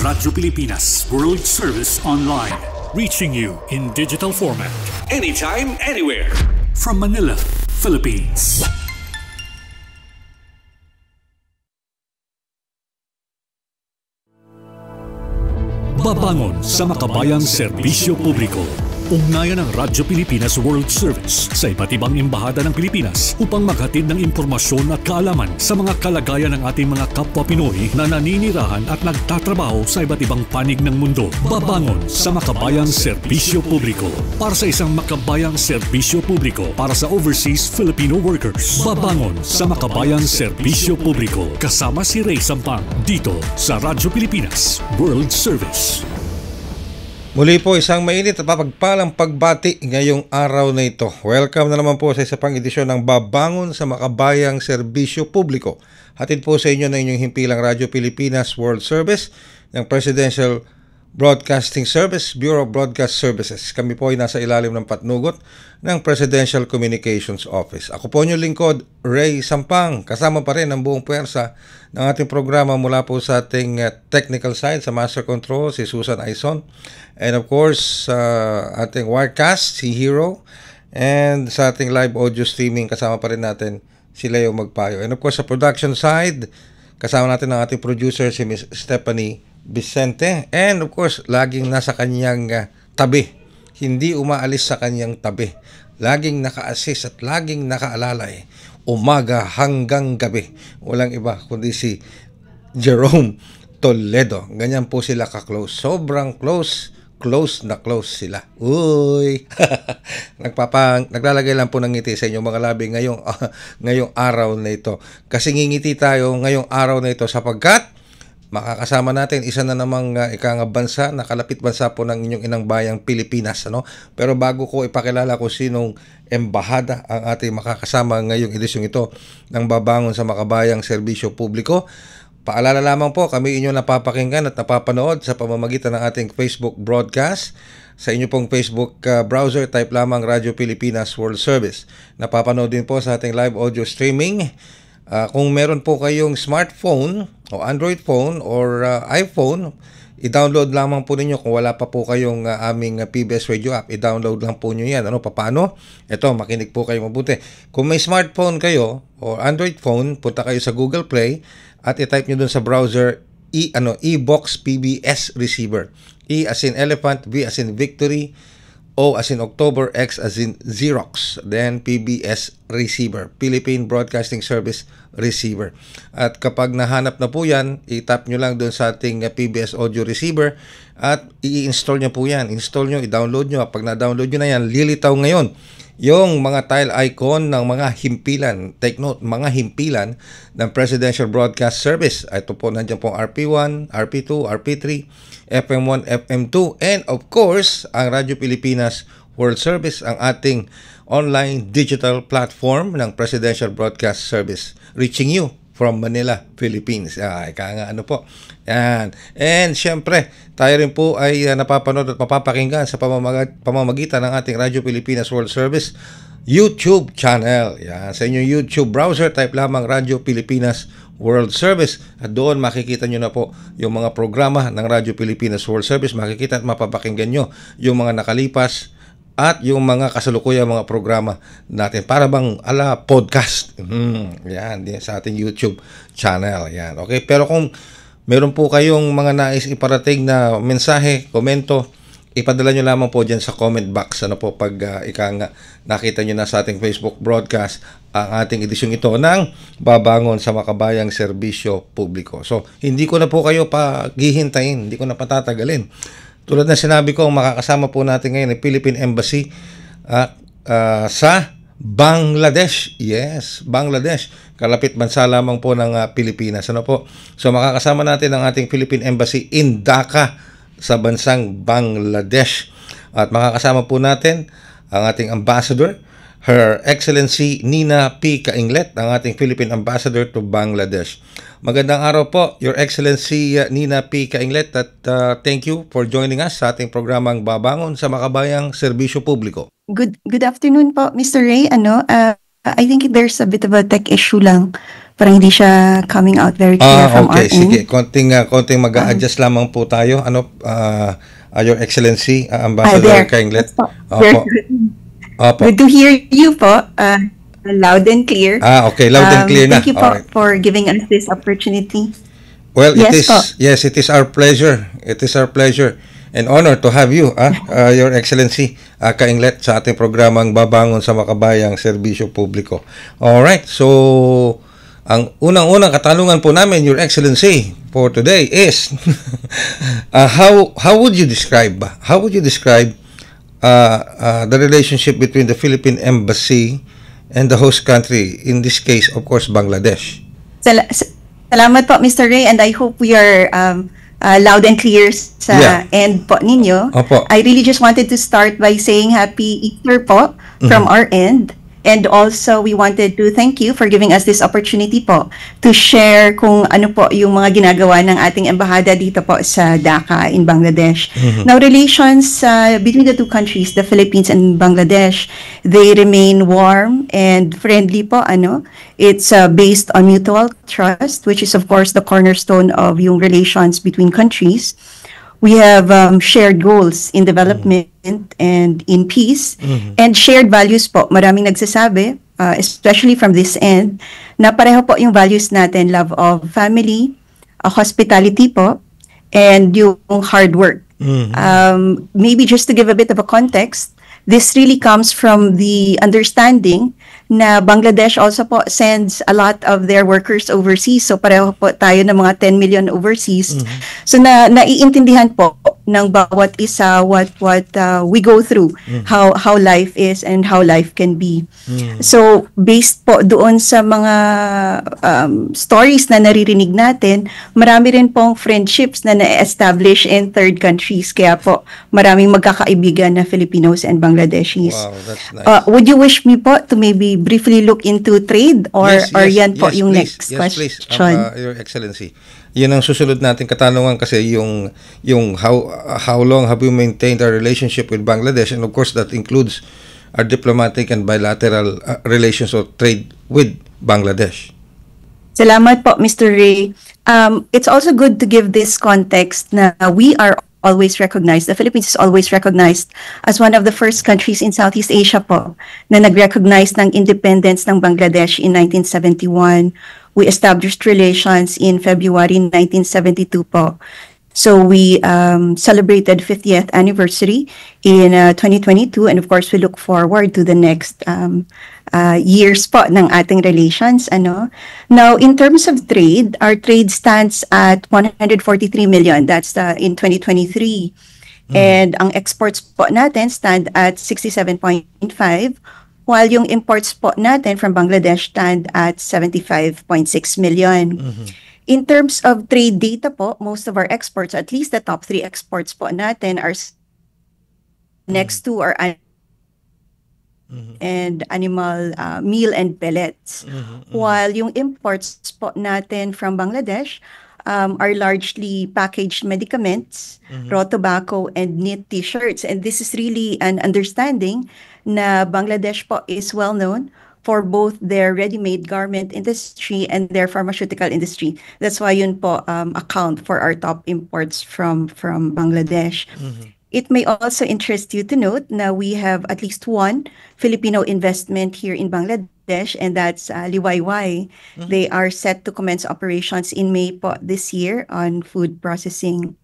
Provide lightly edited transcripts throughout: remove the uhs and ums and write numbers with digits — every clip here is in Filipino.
Radyo Pilipinas World Service Online. Reaching you in digital format. Anytime, anywhere. From Manila, Philippines. Babangon sa makabayang serbisyo publiko. Ugnayan ng Radyo Pilipinas World Service sa iba't ibang embahada ng Pilipinas upang maghatid ng impormasyon at kaalaman sa mga kalagayan ng ating mga kapwa Pinoy na naninirahan at nagtatrabaho sa iba't ibang panig ng mundo. Babangon sa makabayang serbisyo publiko para sa isang makabayang serbisyo publiko para sa overseas Filipino workers. Babangon sa makabayang serbisyo publiko kasama si Ray Sampang dito sa Radyo Pilipinas World Service. Muli po isang mainit at mapagpalang pagbati ngayong araw na ito. Welcome na naman po sa isa pang edisyon ng Babangon sa Makabayang Serbisyo Publiko. Hatid po sa inyo ng inyong himpilang Radyo Pilipinas World Service ng Presidential Broadcasting Service, Bureau of Broadcast Services. Kami po ay nasa ilalim ng patnugot ng Presidential Communications Office. Ako po inyong lingkod, Ray Sampang. Kasama pa rin ang buong puwersa ng ating programa mula po sa ating technical side, sa Master Control, si Susan Aison. And of course, ating Wirecast, si Hero. And sa ating live audio streaming, kasama pa rin natin si Leo Magpayo. And of course, sa production side, kasama natin ang ating producer, si Miss Stephanie Vicente, and of course laging nasa kanyang tabi, hindi umaalis sa kanyang tabi, laging naka-assist at laging nakaalalay umaga hanggang gabi, walang iba kundi si Jerome Toledo. Ganyan po sila ka-close, sobrang close na close sila. Uy! Naglalagay lang po ng ngiti sa inyong mga labi ngayong araw na ito, kasi ngingiti tayo ngayong araw na ito sapagkat makakasama natin isa na namang bansa, nakalapit bansa po ng inyong inang bayang Pilipinas. Pero bago ko ipakilala kung sinong embahada ang ating makakasama ngayong edisyong ito ng Babangon sa Makabayang Serbisyo Publiko, paalala lamang po, kami inyong napapakinggan at napapanood sa pamamagitan ng ating Facebook broadcast. Sa inyo pong Facebook browser, type lamang Radyo Pilipinas World Service. Napapanood din po sa ating live audio streaming. Kung meron po kayong smartphone o Android phone or iPhone, i-download lamang po ninyo. Kung wala pa po kayong aming PBS Radio app, i-download lang po nyo yan. Paano? Ito, makinig po kayo mabuti. Kung may smartphone kayo o Android phone, punta kayo sa Google Play at i-type nyo dun sa browser eBox PBS Receiver. E as in elephant, V as in victory, O as in October, X as in Xerox, then PBS Receiver, Philippine Broadcasting Service Receiver. At kapag nahanap na po yan, i-tap nyo lang doon sa ating PBS Audio Receiver at i-install nyo po yan. Install nyo, i-download nyo. Pag na-download nyo na yan, lilitaw ngayon yung mga tile icon ng mga himpilan. Take note, mga himpilan ng Presidential Broadcast Service. Ito po, nandiyan pong RP1, RP2, RP3, FM1, FM2, and of course, ang Radyo Pilipinas World Service, ang ating online digital platform ng Presidential Broadcast Service, reaching you from Manila, Philippines. Ano po. Yan. And syempre, tayo rin po ay napapanood at mapapakinggan sa pamamagitan ng ating Radyo Pilipinas World Service YouTube channel. Yan. Sa inyong YouTube browser, type lamang Radyo Pilipinas World Service at doon makikita nyo na po yung mga programa ng Radyo Pilipinas World Service. Makikita at mapapakinggan nyo yung mga nakalipas at yung mga kasalukuyang mga programa natin para bang ala podcast. Yan, sa ating YouTube channel. Yan. Okay, pero kung meron po kayong mga nais iparating na mensahe, komento, ipadala nyo lamang po dyan sa comment box. Pag nakita nyo na sa ating Facebook broadcast ang ating edisyong ito ng Babangon sa Makabayang Serbisyo Publiko. So, hindi ko na po kayo paghihintayin, hindi ko na patatagalin. Tulad na sinabi ko, makakasama po natin ngayon ang Philippine Embassy sa Bangladesh. Yes, Bangladesh. Kalapit bansa lamang po ng Pilipinas. So, makakasama natin ang ating Philippine Embassy in Dhaka sa bansang Bangladesh. At makakasama po natin ang ating ambassador, Her Excellency Nina P. Kainglet, ang ating Philippine Ambassador to Bangladesh. Magandang araw po, Your Excellency Nina P. Kainglet, at thank you for joining us sa ating programang Babangon sa Makabayang Serbisyo Publiko. Good afternoon po, Mr. Ray. I think there's a bit of a tech issue lang. Parang hindi siya coming out very clear from Okay, our sige. end. Konting mag-a-adjust lamang po tayo. Your Excellency, Ambassador There. Kainglet. Yes po. Very Opo. good. Opo. Good to hear you po. Loud and clear. Okay, loud and clear na. Thank you po Alright. for giving us this opportunity. Well, Yes po. it is our pleasure. It is our pleasure and honor to have you, Your Excellency, Kainglet, sa ating programang Babangon sa Makabayang Serbisyo Publiko. Alright, so ang unang-unang katanungan po namin, Your Excellency, for today is how would you describe the relationship between the Philippine Embassy and the host country, in this case, of course, Bangladesh? Salamat po, Mr. Ray, and I hope we are loud and clear sa end po ninyo. Opo. I really just wanted to start by saying Happy Easter po from our end. And also, we wanted to thank you for giving us this opportunity po to share kung ano po yung mga ginagawa ng ating embahada dito po sa Dhaka in Bangladesh. Now, relations between the two countries, the Philippines and Bangladesh, they remain warm and friendly po. It's based on mutual trust, which is of course the cornerstone of yung relations between countries. We have shared goals in development and in peace, and shared values po. Maraming nagsasabi, especially from this end, na pareho po yung values natin, love of family, hospitality po, and yung hard work. Maybe just to give a bit of a context, this really comes from the understanding na Bangladesh also po sends a lot of their workers overseas. So pareho po tayo ng mga 10 million overseas. So naiintindihan po ng bawat isa what we go through, how life is and how life can be. So based po doon sa mga stories na naririnig natin, marami rin pong friendships na na-establish in third countries. Kaya po maraming magkakaibigan na Filipinos and Bangladeshis. Wow, that's nice. Would you wish me po to maybe briefly look into trade or yan po yung please. next Yes, please, question? Your Excellency. Yun ang susunod nating katanungan kasi yung how long have you maintained our relationship with Bangladesh, and of course that includes our diplomatic and bilateral relations or trade with Bangladesh. Salamat po, Mr. Ray. It's also good to give this context na we are always recognized, the Philippines is always recognized as one of the first countries in Southeast Asia po na nag-recognize ng independence ng Bangladesh in 1971. We established relations in February 1972 po. So we celebrated 50th anniversary in 2022, and of course we look forward to the next years po ng ating relations. Now, in terms of trade, our trade stands at 143 million. That's in 2023. And ang exports po natin stand at 67.5, while yung imports po natin from Bangladesh stand at 75.6 million. In terms of trade data po, most of our exports, at least the top 3 exports po natin are next to our and animal meal and pellets. While yung imports po natin from Bangladesh are largely packaged medicaments, raw tobacco, and knit t-shirts. And this is really an understanding na Bangladesh po is well known for both their ready-made garment industry and their pharmaceutical industry. That's why yun po account for our top imports from Bangladesh. It may also interest you to note na we have at least one Filipino investment here in Bangladesh, and that's Liwayway. They are set to commence operations in May po this year on food processing.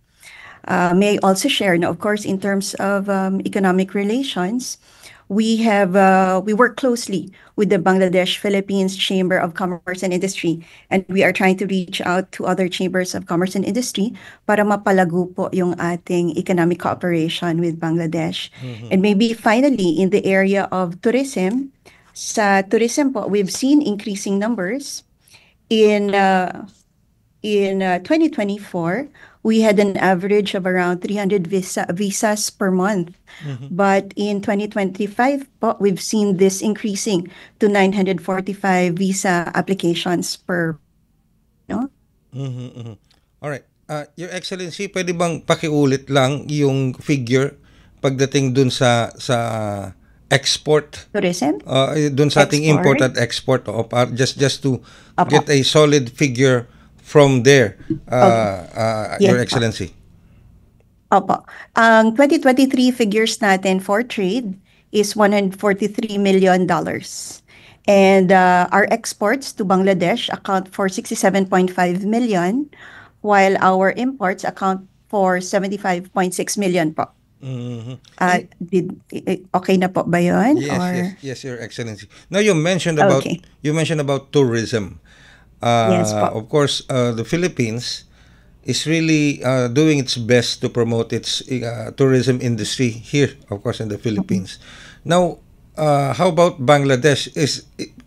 May I also share, now, of course, in terms of economic relations, we work closely with the Bangladesh Philippines Chamber of Commerce and Industry, and we are trying to reach out to other chambers of commerce and industry para mapalago po yung ating economic cooperation with Bangladesh. And maybe finally, in the area of tourism, sa tourism po, we've seen increasing numbers. In 2024, we had an average of around 300 visas per month. But in 2025, we've seen this increasing to 945 visa applications per. No? All right. Your Excellency, pwede bang pakiulit lang yung figure pagdating dun sa export tourism. dun sa ating import Export. at export just to Opo. get a solid figure from there, Yes Your po. Excellency. Opo. Ang 2023 figures natin for trade is $143 million. And our exports to Bangladesh account for 67.5 million, while our imports account for 75.6 million po. Mhm. Okay na po ba yun? Yes, Or yes, Your Excellency. Now you mentioned okay. about tourism. Yes po. Of course, the Philippines is really doing its best to promote its tourism industry here, of course, in the Philippines. Now, how about Bangladesh?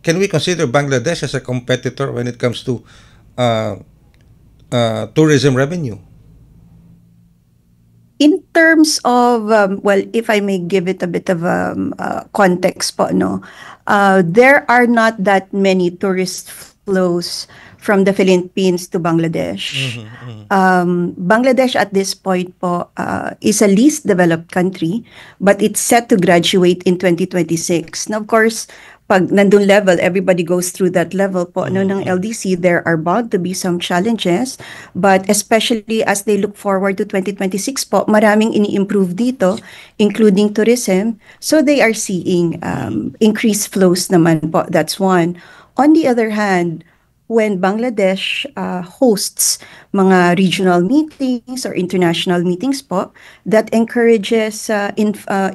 Can we consider Bangladesh as a competitor when it comes to tourism revenue? In terms of, well, if I may give it a bit of context po, no, there are not that many tourist flows from the Philippines to Bangladesh. Bangladesh at this point po is a least developed country, but it's set to graduate in 2026. Now, of course, pag nandun level, everybody goes through that level po no, ng LDC, there are bound to be some challenges, but especially as they look forward to 2026 po, maraming ini-improve dito, including tourism. So they are seeing increased flows naman po. That's one. On the other hand, when Bangladesh hosts mga regional meetings or international meetings po, that encourages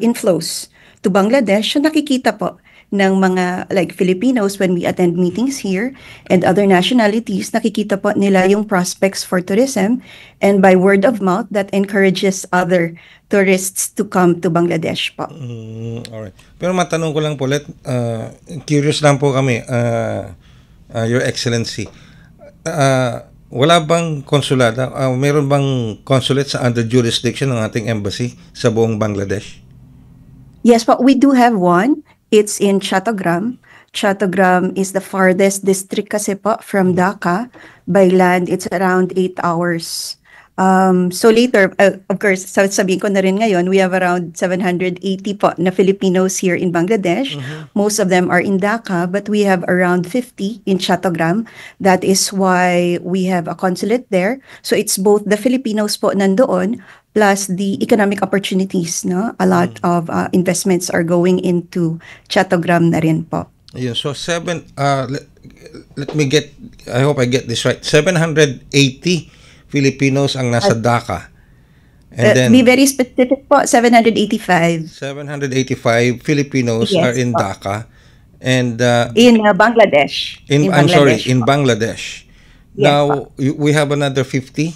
inflows to Bangladesh, so nakikita po ng mga like Filipinos when we attend meetings here and other nationalities, nakikita po nila yung prospects for tourism, and by word of mouth, that encourages other tourists to come to Bangladesh po. Alright. Pero matanong ko lang po, curious lang po kami, Your Excellency. Wala bang konsulada, meron bang consulate sa under jurisdiction ng ating embassy sa buong Bangladesh? Yes, but we do have one. It's in Chattogram. Chattogram is the farthest district kasi po from Dhaka. By land, it's around 8 hours. So later, of course, sabihin ko na rin ngayon, we have around 780 po na Filipinos here in Bangladesh. Most of them are in Dhaka, but we have around 50 in Chattogram. That is why we have a consulate there. So it's both the Filipinos po nandoon, plus the economic opportunities, no? A lot of investments are going into Chattogram na rin po. Yun, so let me get, I hope I get this right, 780 Filipinos ang nasa Dhaka. And then Be very specific po, 785. 785 Filipinos Yes, are in po. Dhaka. And In Bangladesh. I'm sorry, in po. Bangladesh. Yes, Now we have another 50.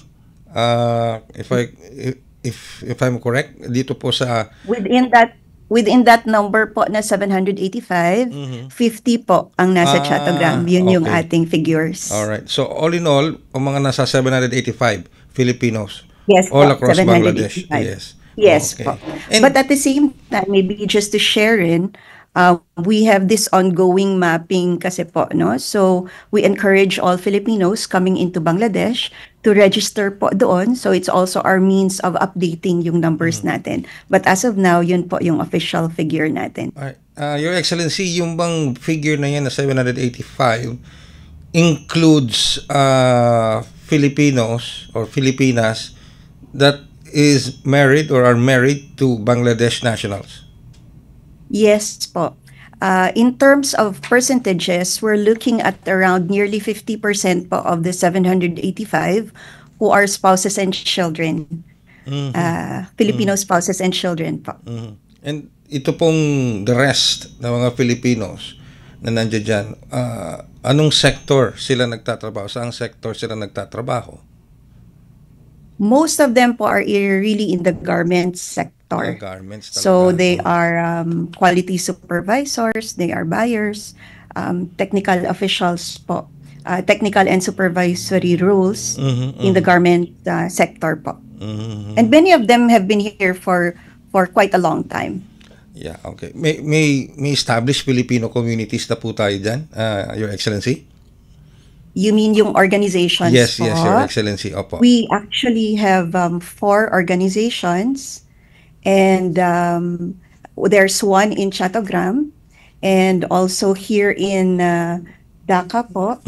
If I'm correct, dito po sa Within that number po na 785, 50 po ang nasa Chattogram. Yun yung okay. ating figures. all right. So all in all, ang mga nasa 785 Filipinos Yes all po, across Bangladesh. 785. Yes. Yes Okay. po. And But at the same time, maybe just to share in, we have this ongoing mapping kasi po, no? So we encourage all Filipinos coming into Bangladesh to register po doon. So it's also our means of updating yung numbers natin. But as of now, yun po yung official figure natin. all right. Your Excellency, yung bang figure na yan na 785 includes Filipinos or Filipinas that is married or are married to Bangladesh nationals? Yes po. In terms of percentages, we're looking at around nearly 50% po of the 785 who are spouses and children. Filipino spouses and children po. And ito pong the rest ng mga Filipinos na nandiyan dyan, anong sector sila nagtatrabaho? Saang sector sila nagtatrabaho? Most of them po are really in the garment sector. Garments talaga. So they are quality supervisors, they are buyers, technical officials po, technical and supervisory roles in the garment sector po. And many of them have been here for quite a long time. Yeah, okay. May established Filipino communities na po tayo dyan, Your Excellency? You mean yung organizations Yes, po? yes, Your Excellency. Opo. We actually have 4 organizations, and there's one in Chattogram, and also here in Dhaka po.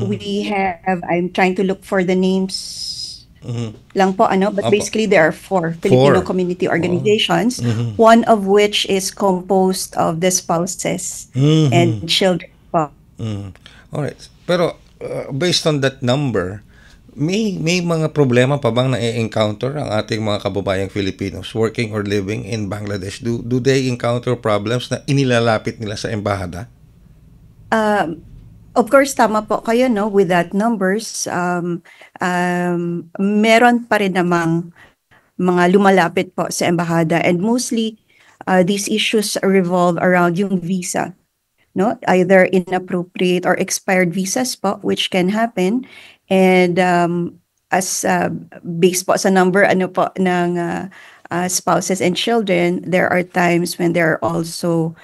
We have, I'm trying to look for the names lang po, but Opo. basically there are 4 Filipino Four. community organizations, one of which is composed of the spouses and children po. Alright. Pero based on that number, may mga problema pa bang na-encounter ang ating mga kababayang Filipinos working or living in Bangladesh? Do they encounter problems na inilalapit nila sa embahada? Of course, tama po kayo, no, with that numbers. Meron pa rin namang mga lumalapit po sa embahada, and mostly these issues revolve around yung visa, no, either inappropriate or expired visas po, which can happen. And as based po sa number po ng spouses and children, there are times when there are also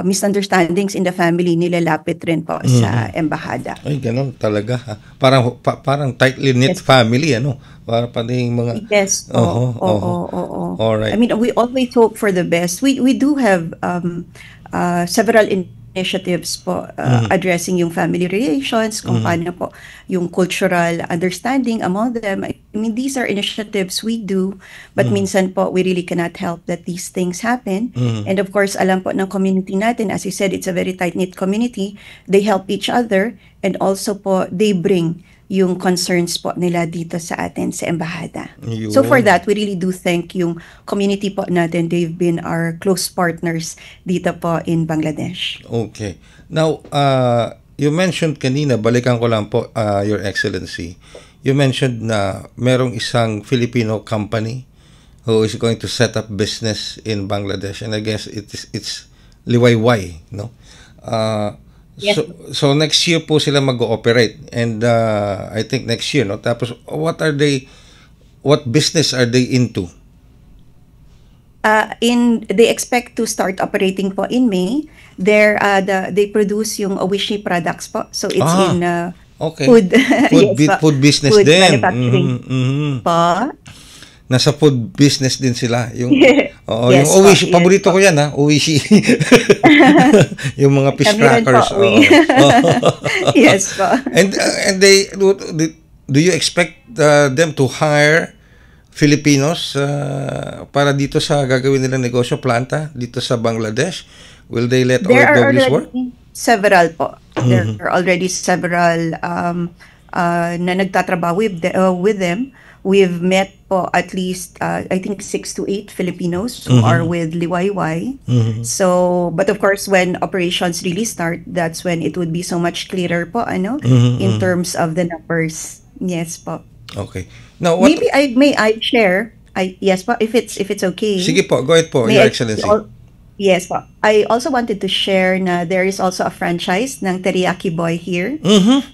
misunderstandings in the family, nilalapit rin po sa embahada. Ay, ganun talaga. Ha? Parang tightly knit family, ano? Para pating mga... Yes. Oo. Alright. I mean, we always hope for the best. We do have several initiatives po addressing yung family relations, kung paano po yung cultural understanding among them. I mean, these are initiatives we do, but minsan po we really cannot help that these things happen. And of course, alam po ng community natin, as you said, it's a very tight-knit community. They help each other, and also po they bring yung concerns po nila dito sa atin sa embahada. So for that, we really do thank yung community po natin. They've been our close partners dito po in Bangladesh. Okay. Now, you mentioned kanina, balikan ko lang po, Your Excellency. You mentioned na merong isang Filipino company who is going to set up business in Bangladesh, and I guess it's Liwayway, no? Yes. So next year po sila mag-ooperate, and I think next year, no? Tapos what business are they into? They expect to start operating po in May. They produce yung Owishi products po. So it's in okay. food yes, food business food din. manufacturing po. Nasa food business din sila. Yung Yes, yung po, Owishi, yes paborito po. ko 'yan, ha. Owishi. Yung mga fish Kami rin po, crackers. Yes po. And they do you expect them to hire Filipinos para dito sa gagawin nilang negosyo planta dito sa Bangladesh? Will they let There are OFWs work? already several po. There are already several na nagtatrabaho with them. We've met po at least, I think, 6 to 8 Filipinos who are with Liwayway. So, but of course, when operations really start, that's when it would be so much clearer po, in terms of the numbers. Yes po. Okay. Now, what... Maybe may I share? Yes po, if it's okay. Sige po, go ahead po, May Your I- Excellency. Yes po. I also wanted to share na there is also a franchise ng Teriyaki Boy here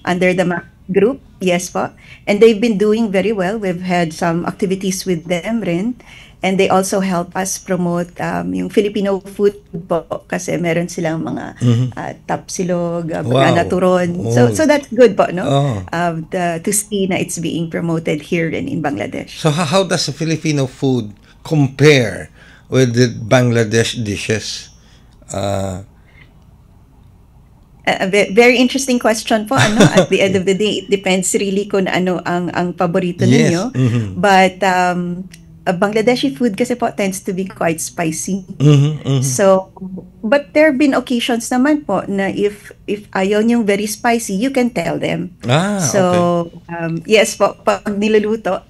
under the MAC group. Yes po. And they've been doing very well. We've had some activities with them rin. And they also help us promote yung Filipino food po kasi meron silang mga tapsilog, banana turon. So that's good po, no? To see na it's being promoted here in Bangladesh. So how does the Filipino food compare with the Bangladesh dishes? A very interesting question po, at the end of the day, it depends really kung ano ang paborito Yes. ninyo. But Bangladeshi food kasi po tends to be quite spicy. So, but there have been occasions naman po na if ayaw niyong very spicy, you can tell them. So, yes po, pag niluluto,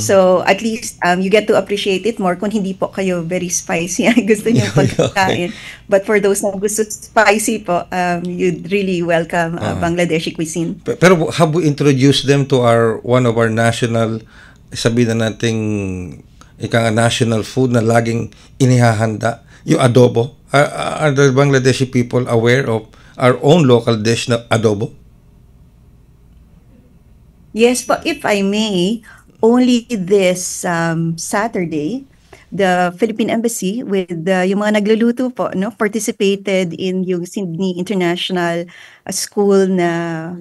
so at least you get to appreciate it more kung hindi po kayo very spicy ang gusto niyong pagkain. But for those na gusto spicy po, you'd really welcome Bangladeshi cuisine. Pero have we introduced them to one of our national, sabihin na nating national food na laging inihahanda, yung adobo? Are the Bangladeshi people aware of our own local dish na adobo? Yes po, if I may, only this Saturday, the Philippine Embassy with yung mga nagluluto po, participated in yung Sydney International School na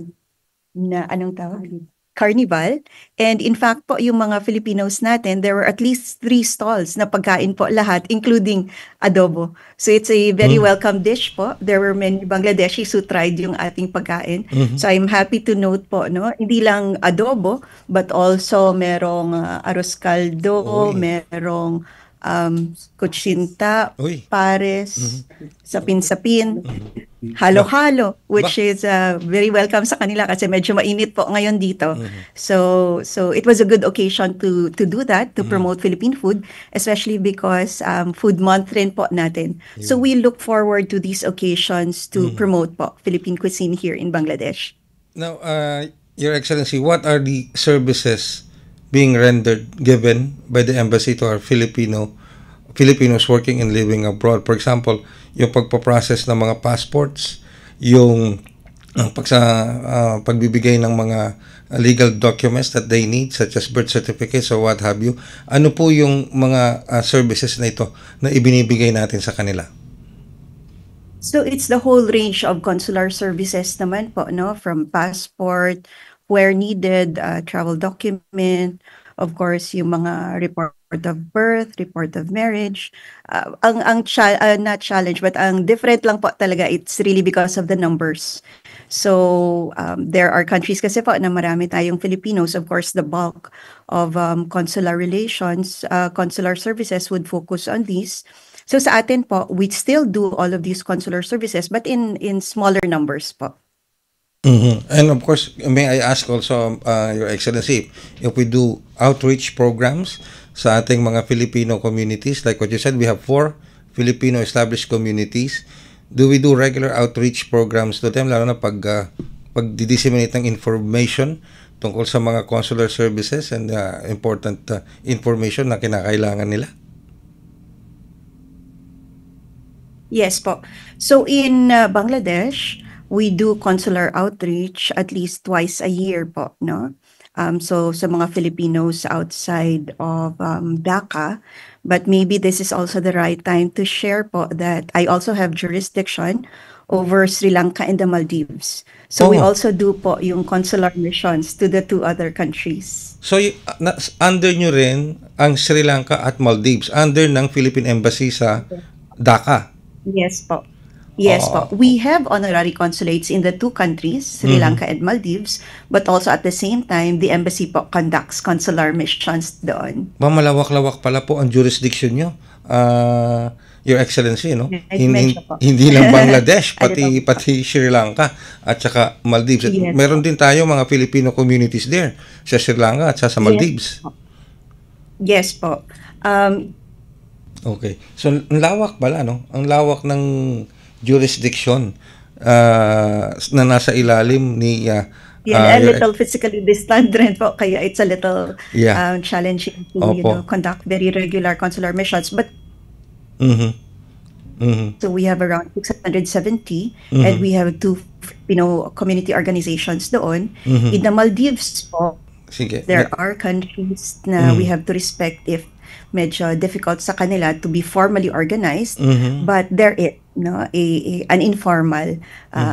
anong tawag? carnival. And in fact po, yung mga Filipinos natin, there were at least 3 stalls na pagkain po lahat, including adobo. So it's a very welcome dish po. There were many Bangladeshis who tried yung ating pagkain. So I'm happy to note po, no, hindi lang adobo, but also merong arroz caldo, merong kutsinta, pares, sapin-sapin, halo-halo, which is very welcome sa kanila kasi medyo mainit po ngayon dito. So it was a good occasion to do that, to promote Philippine food, especially because food month rin po natin. So we look forward to these occasions to promote po Philippine cuisine here in Bangladesh. Now, Your Excellency, what are the services being given by the embassy to our Filipinos working and living abroad? For example, yung pagpaprocess ng mga passports, yung pagbibigay ng mga legal documents that they need, such as birth certificates or what have you. Ano po yung mga services na ito na ibinibigay natin sa kanila? So it's the whole range of consular services naman po, no? From passport, where needed, travel document, of course, yung mga report of birth, report of marriage. Not challenge, but ang different lang po talaga, it's really because of the numbers. So there are countries kasi po na marami tayong Filipinos. Of course, the bulk of consular relations, consular services would focus on these. So sa atin po, we still do all of these consular services, but in smaller numbers po. And of course, may I ask also, Your Excellency, if we do outreach programs sa ating mga Filipino communities, like what you said, we have 4 Filipino established communities. Do we do regular outreach programs to them, lalo na pag-disseminate ng information tungkol sa mga consular services and important information na kinakailangan nila? Yes po. So in Bangladesh, we do consular outreach at least twice a year po, no? So sa mga Filipinos outside of Dhaka, but maybe this is also the right time to share po that I also have jurisdiction over Sri Lanka and the Maldives. So we also do po yung consular missions to the 2 other countries. So under nyo rin ang Sri Lanka at Maldives, under ng Philippine Embassy sa Dhaka? Yes po. Yes po. We have honorary consulates in the 2 countries, Sri Lanka and Maldives, but also at the same time, the embassy po conducts consular missions doon. Malawak-lawak pala po ang jurisdiction nyo, Your Excellency, no? Medyo Hindi lang Bangladesh, pati Sri Lanka at saka Maldives. Yes. Meron din tayo mga Filipino communities there sa Sri Lanka at sa Maldives. Yes po. Okay. So, ang lawak pala, no? Ang lawak ng jurisdiction na nasa ilalim ni a little physically distant rin po, kaya it's a little challenging to conduct very regular consular missions, but so we have around 670 and we have 2 community organizations doon. In the Maldives po, there are countries na we have to respect if medyo difficult sa kanila to be formally organized, but there is an informal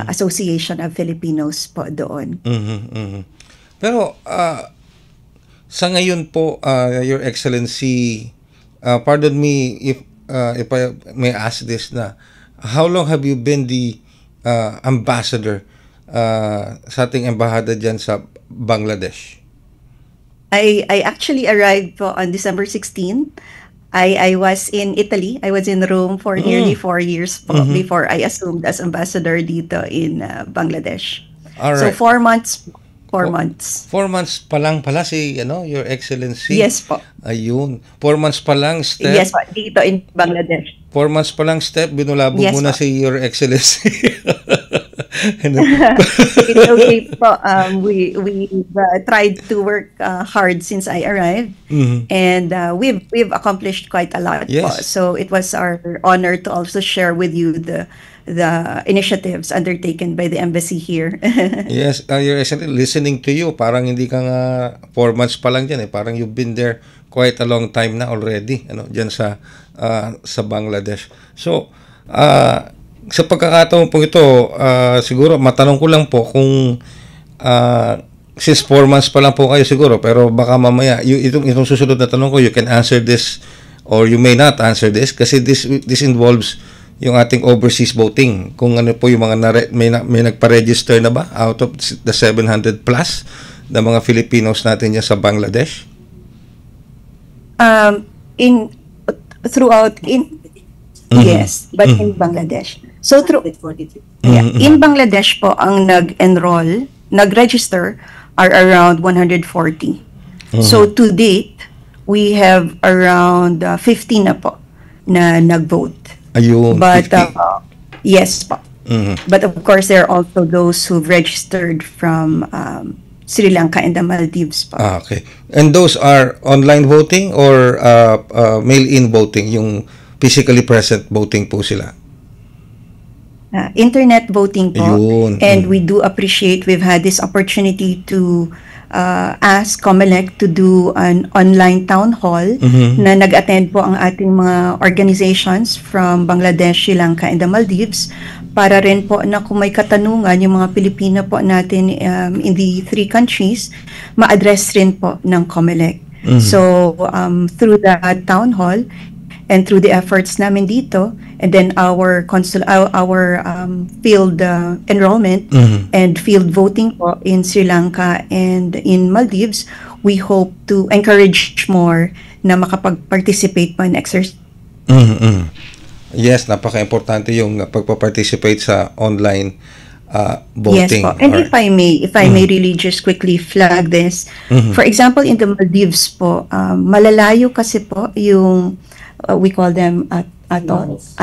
association of Filipinos po doon. Pero sa ngayon po, Your Excellency, pardon me if I may ask this na, how long have you been the ambassador sa ating embahada dyan sa Bangladesh? I actually arrived po on December 16. I was in Italy. I was in Rome for nearly 4 years po before I assumed as ambassador dito in Bangladesh. All right. So 4 months. 4 months. 4 months pa lang pala si Your Excellency. Yes po. Ayun. 4 months pa lang, Step. Yes po, dito in Bangladesh. 4 months pa lang, Step, binulabog mo na si Your Excellency. It's okay po. We tried to work hard since I arrived, and we've accomplished quite a lot po. So it was our honor to also share with you the initiatives undertaken by the embassy here. Yes, Your Excellency, listening to you, parang hindi ka nga 4 months pa lang dyan parang you've been there quite a long time na already, dyan sa Bangladesh. So, sa pagkakataon po ito, siguro matanong ko lang po kung since 4 months pa lang po kayo siguro, pero baka mamaya, itong susunod na tanong ko, you can answer this or you may not answer this kasi this involves yung ating overseas voting. Kung ano po yung mga may nagpa-register na ba out of the 700 plus na mga Filipinos natin yan sa Bangladesh? Yes, but in Bangladesh. So in Bangladesh po ang nag-register are around 140. So to date, we have around 15 na po na nag-vote. Ayun, but 50. yes po. But of course, there are also those who've registered from Sri Lanka and the Maldives po. Okay. And those are online voting or mail-in voting, yung physically present voting po sila? Internet voting po. Ayun. And we do appreciate we've had this opportunity to ask COMELEC to do an online town hall na nag-attend po ang ating mga organizations from Bangladesh, Sri Lanka, and the Maldives para rin po na kung may katanungan yung mga Pilipino po natin in the 3 countries, ma-address rin po ng COMELEC. So through the town hall and through the efforts namin dito, and then our field enrollment and field voting po in Sri Lanka and in Maldives, we hope to encourage more na makapag-participate po in exercise. Yes, napaka-importante yung pagpa-participate sa online voting. Yes po. And if I may really just quickly flag this. For example, in the Maldives po, malalayo kasi po yung we call them atolls.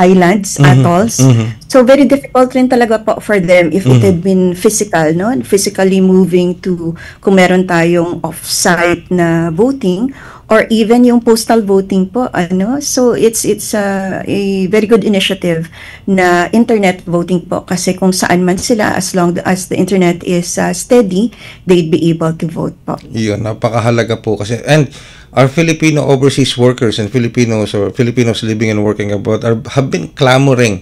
So very difficult rin talaga po for them if it had been physical, no? Physically moving to kung meron tayong off-site na voting or even yung postal voting po, ano? So it's a very good initiative na internet voting po kasi kung saan man sila, as long as the internet is steady, they'd be able to vote po. Yun, napakahalaga po kasi. And our Filipino overseas workers and Filipinos living and working abroad have been clamoring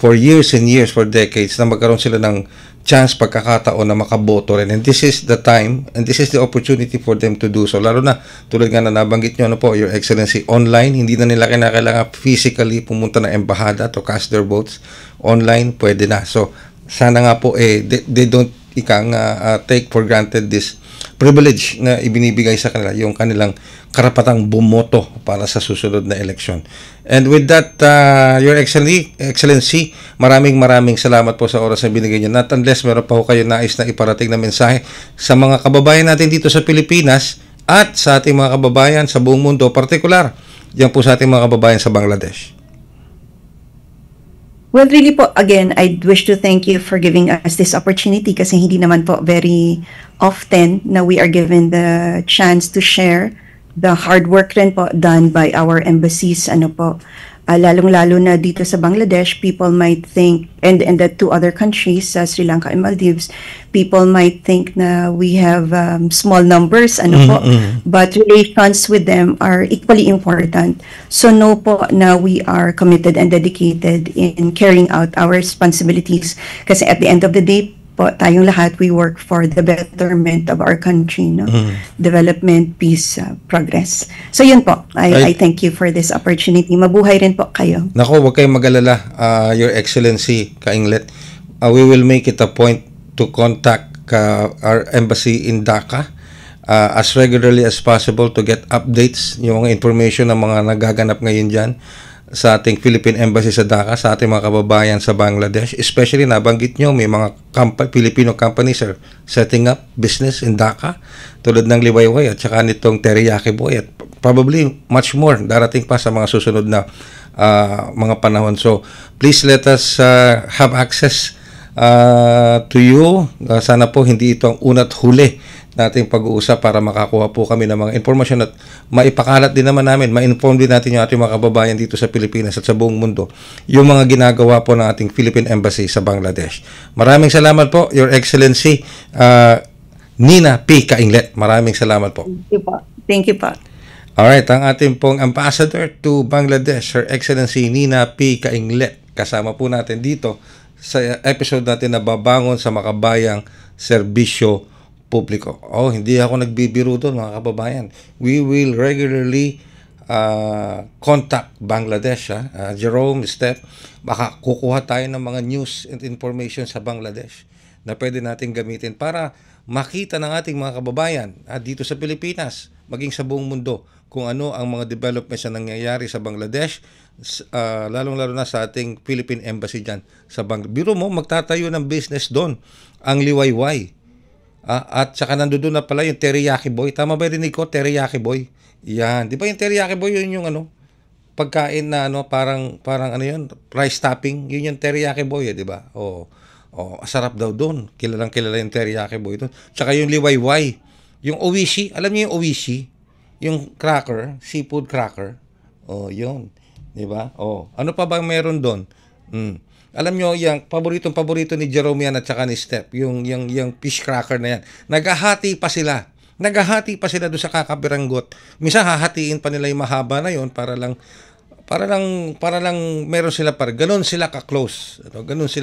for years and years, for decades, na magkaroon sila ng chance, pagkakataon na makaboto rin. And this is the time, and this is the opportunity for them to do so. Lalo na, tulad nga na nabanggit nyo, ano po, Your Excellency, online, hindi na nila kailangan physically pumunta na embahada to cast their votes. Online, pwede na. So, sana nga po, they don't take for granted this privilege na ibinibigay sa kanila, yung kanilang karapatang bumoto para sa susunod na eleksyon. And with that, Your Excellency, maraming salamat po sa oras na binigay niyo. Not unless meron pa ho kayo nais na iparating na mensahe sa mga kababayan natin dito sa Pilipinas at sa ating mga kababayan sa buong mundo, partikular yan po sa ating mga kababayan sa Bangladesh. Well, really po, again, I'd wish to thank you for giving us this opportunity kasi hindi naman po very often na we are given the chance to share the hard work rin po done by our embassies, lalong-lalo na dito sa Bangladesh, people might think, and the 2 other countries, Sri Lanka and Maldives, people might think na we have small numbers, but relations with them are equally important. So no po na we are committed and dedicated in carrying out our responsibilities kasi at the end of the day, po, tayong lahat, we work for the betterment of our country, no? Development, peace, progress. So yun po, I thank you for this opportunity. Mabuhay rin po kayo. Nako, huwag kayong mag-alala, Your Excellency Ka-Inglet. We will make it a point to contact our embassy in Dhaka as regularly as possible to get updates, yung mga information ng mga nagaganap ngayon dyan sa ating Philippine Embassy sa Dhaka, sa ating mga kababayan sa Bangladesh. Especially, nabanggit nyo, may mga Filipino companies are setting up business in Dhaka, tulad ng Liwayway at saka nitong Teriyaki Boy at probably much more darating pa sa mga susunod na mga panahon. So, please let us have access to you. Sana po hindi ito ang una't huli nating pag-uusap para makakuha po kami ng mga informasyon at maipakalat din naman namin, ma-inform din natin yung ating mga kababayan dito sa Pilipinas at sa buong mundo yung mga ginagawa po ng ating Philippine Embassy sa Bangladesh. Maraming salamat po, Your Excellency Nina P. Ka-Inglet. Maraming salamat po. Thank you po. Alright, ang ating pong Ambassador to Bangladesh, Her Excellency Nina P. Ka-Inglet. Kasama po natin dito sa episode natin na babangon sa makabayang serbisyo publiko. Hindi ako nagbibiro doon, mga kababayan. We will regularly contact Bangladesh. Jerome, Steph, baka kukuha tayo ng mga news and information sa Bangladesh na pwede natin gamitin para makita ng ating mga kababayan dito sa Pilipinas, maging sa buong mundo, kung ano ang mga developments na nangyayari sa Bangladesh, lalong-lalo na sa ating Philippine Embassy dyan sa Bangladesh. Biro mo, magtatayo ng business doon, ang Liwayway. At saka nandoon na pala yung Teriyaki Boy. Tama ba rinig ko? Teriyaki Boy. Yan. Di ba yung Teriyaki Boy, yun yung pagkain na parang ano yun, rice topping. Yun yung Teriyaki Boy, di ba? Sarap daw doon. Kilala yung Teriyaki Boy doon. Tsaka yung Liwayway. Yung Oishi, alam niyo yung Oishi? Yung cracker, seafood cracker. Yun. Di ba? Ano pa ba meron doon? Alam nyo, yung paborito ni Jerome yan at saka ni Steph, yung fish cracker na yan. Naghahati pa sila doon sa kakabiranggot. Minsan hahatiin pa nila yung mahaba na yon para lang meron sila ganun sila ka-close. Ganun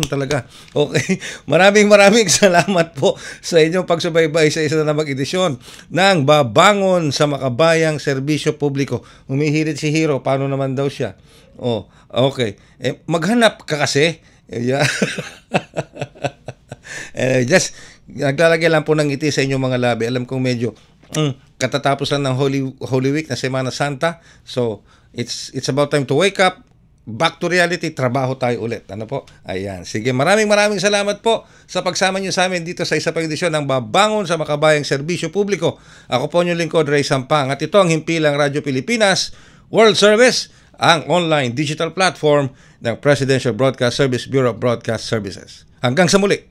talaga. Okay. Maraming salamat po sa inyong pagsubaybay sa isa na mag-edisyon ng Babangon sa Makabayang Serbisyo Publiko. Humihirit si Hero, paano naman daw siya? Okay. Maghanap ka kasi. Yeah. Just naglalagay lang po ng ngiti sa inyong mga labi. Alam kong medyo katatapos lang ng Holy Week na Semana Santa. So, it's about time to wake up. Back to reality, trabaho tayo ulit. Ano po? Ayan. Sige, maraming salamat po sa pagsama niyo sa amin dito sa isa pang edisyon ng Babangon sa Makabayang Serbisyo Publiko. Ako po yung lingkod, Ray Sampang. At ito ang himpilang Radyo Pilipinas World Service, ang online digital platform ng Presidential Broadcast Service Bureau of Broadcast Services. Hanggang sa muli.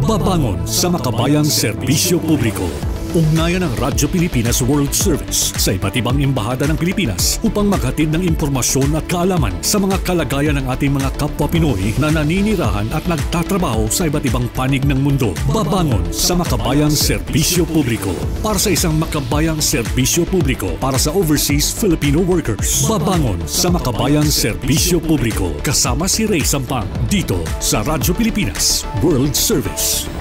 Babangon sa Makabayang Serbisyo Publiko. Ugnayan ng Radyo Pilipinas World Service sa iba't ibang embahada ng Pilipinas upang maghatid ng impormasyon at kaalaman sa mga kalagayan ng ating mga kapwa Pinoy na naninirahan at nagtatrabaho sa iba't ibang panig ng mundo. Babangon sa Makabayang Serbisyo Publiko para sa isang makabayang serbisyo publiko para sa overseas Filipino workers. Babangon sa Makabayang Serbisyo Publiko kasama si Ray Sampang dito sa Radyo Pilipinas World Service.